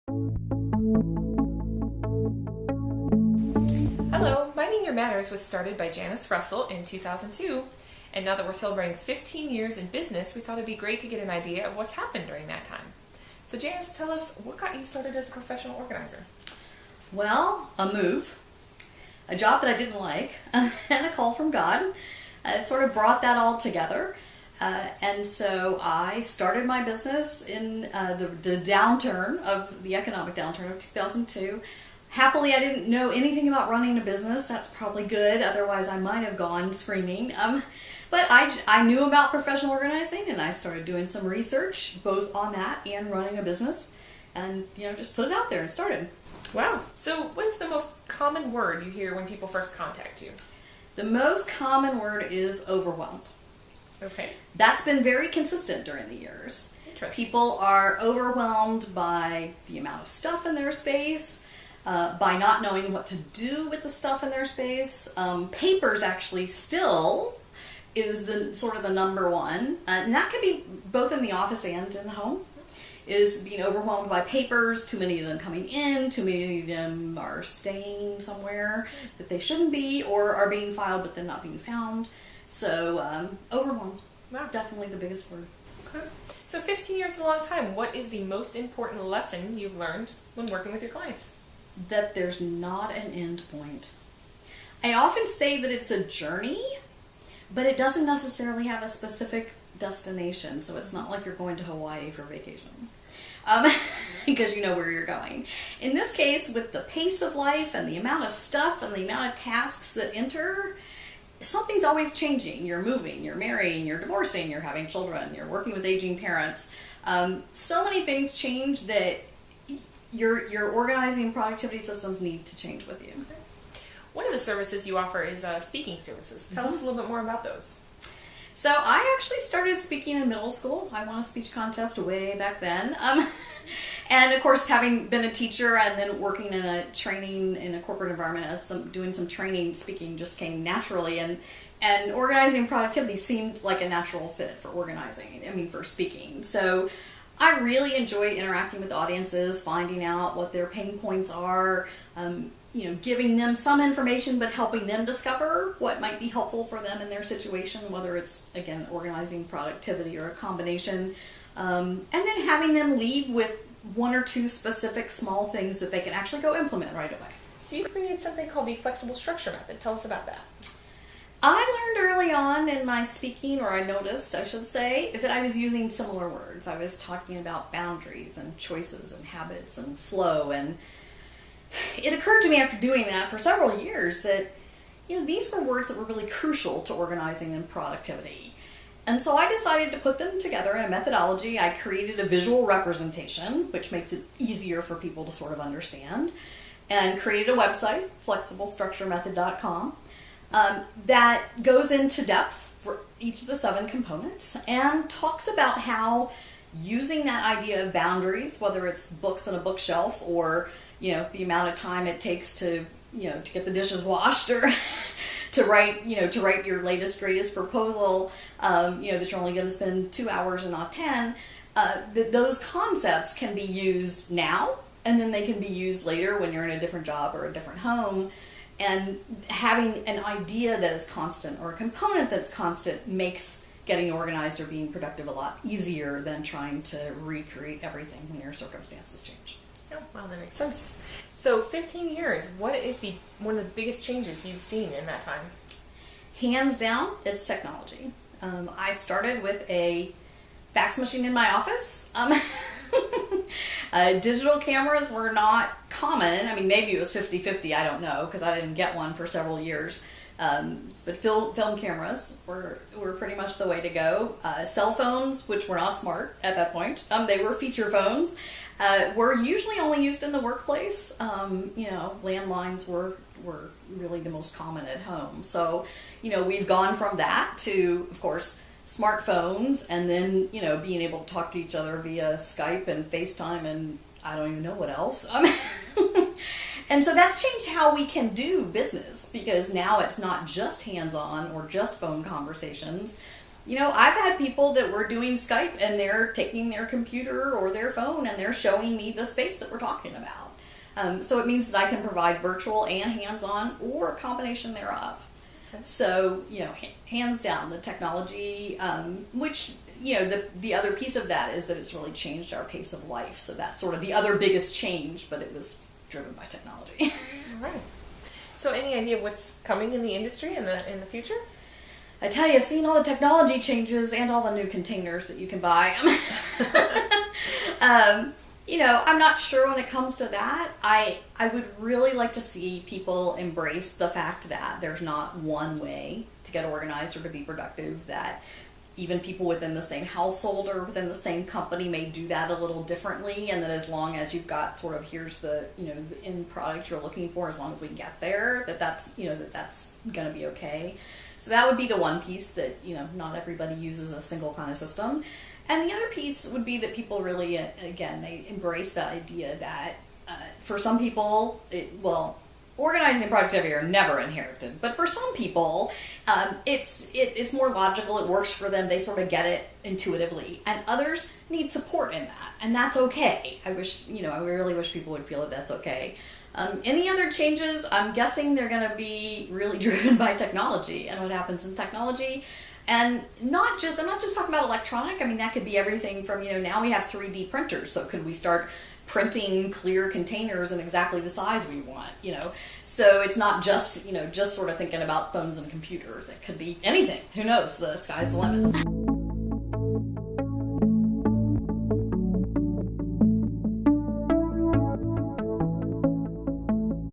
Hello, Minding Your Manners was started by Janice Russell in 2002, and now that we're celebrating 15 years in business, we thought it'd be great to get an idea of what's happened during that time. So Janice, tell us, what got you started as a professional organizer? Well, a move, a job that I didn't like, and a call from God sort of brought that all together. And so I started my business in the downturn of the economic downturn of 2002. Happily, I didn't know anything about running a business. That's probably good. Otherwise, I might have gone screaming. But I knew about professional organizing, and I started doing some research both on that and running a business, and just put it out there and started. Wow. So what is the most common word you hear when people first contact you? The most common word is overwhelmed. Okay. That's been very consistent during the years. Interesting. People are overwhelmed by the amount of stuff in their space, by not knowing what to do with the stuff in their space. Papers actually still is the sort of the number one, and that can be both in the office and in the home, is being overwhelmed by papers, too many of them coming in, too many of them are staying somewhere that they shouldn't be, or are being filed but then not being found. So overwhelmed. Wow. Definitely the biggest word. Okay. So 15 years is a long time. What is the most important lesson you've learned when working with your clients? That there's not an end point. I often say that it's a journey, but it doesn't necessarily have a specific destination. So it's not like you're going to Hawaii for vacation, because you know where you're going. In this case, with the pace of life and the amount of stuff and the amount of tasks that enter, something's always changing. You're moving, you're marrying, you're divorcing, you're having children, you're working with aging parents. So many things change that your organizing and productivity systems need to change with you. Okay. One of the services you offer is speaking services. Tell us a little bit more about those. So I actually started speaking in middle school. I won a speech contest way back then. And of course, having been a teacher and then working in a training in a corporate environment doing some training, speaking just came naturally. And organizing productivity seemed like a natural fit for for speaking. So I really enjoy interacting with audiences, finding out what their pain points are, giving them some information, but helping them discover what might be helpful for them in their situation, whether it's, again, organizing, productivity, or a combination. And then having them leave with one or two specific small things that they can actually go implement right away. So you created something called the flexible structure method. Tell us about that. I learned early on in my speaking, or I noticed, I should say, that I was using similar words. I was talking about boundaries and choices and habits and flow, and it occurred to me after doing that for several years that these were words that were really crucial to organizing and productivity. And so I decided to put them together in a methodology. I created a visual representation, which makes it easier for people to sort of understand, and created a website, flexiblestructuremethod.com, that goes into depth for each of the 7 components and talks about how using that idea of boundaries, whether it's books on a bookshelf or the amount of time it takes to get the dishes washed, or to write your latest greatest proposal, that you're only going to spend 2 hours and not 10. Those concepts can be used now, and then they can be used later when you're in a different job or a different home. And having an idea that is constant or a component that's constant makes getting organized or being productive a lot easier than trying to recreate everything when your circumstances change. Oh, wow, that makes sense. So 15 years, what is one of the biggest changes you've seen in that time? Hands down, it's technology. I started with a fax machine in my office. Digital cameras were not common. I mean, maybe it was 50-50, I don't know, because I didn't get one for several years. But film cameras were pretty much the way to go. Cell phones, which were not smart at that point, they were feature phones, were usually only used in the workplace. Landlines were really the most common at home. So, we've gone from that to, of course, smartphones, and then, being able to talk to each other via Skype and FaceTime and I don't even know what else. And so that's changed how we can do business, because now it's not just hands-on or just phone conversations. I've had people that were doing Skype and they're taking their computer or their phone and they're showing me the space that we're talking about. So it means that I can provide virtual and hands-on or a combination thereof. Okay. So, hands down, the technology, which, the other piece of that is that it's really changed our pace of life. So that's sort of the other biggest change, but it was driven by technology. All right. So any idea what's coming in the industry in the future? I tell you, seeing all the technology changes and all the new containers that you can buy, I'm not sure when it comes to that. I would really like to see people embrace the fact that there's not one way to get organized or to be productive, that even people within the same household or within the same company may do that a little differently, and that as long as you've got sort of here's the the end product you're looking for, as long as we get there, that's going to be okay. So that would be the one piece that not everybody uses a single kind of system. And the other piece would be that people really, again, they embrace that idea that for some people, organizing and productivity are never inherited. But for some people, it's more logical. It works for them. They sort of get it intuitively. And others need support in that, and that's okay. I really wish people would feel that that's okay. Any other changes? I'm guessing they're going to be really driven by technology and what happens in technology. And I'm not just talking about electronic. I mean, that could be everything from, now we have 3D printers. So could we start printing clear containers in exactly the size we want, So it's not just, just sort of thinking about phones and computers. It could be anything. Who knows? The sky's the limit.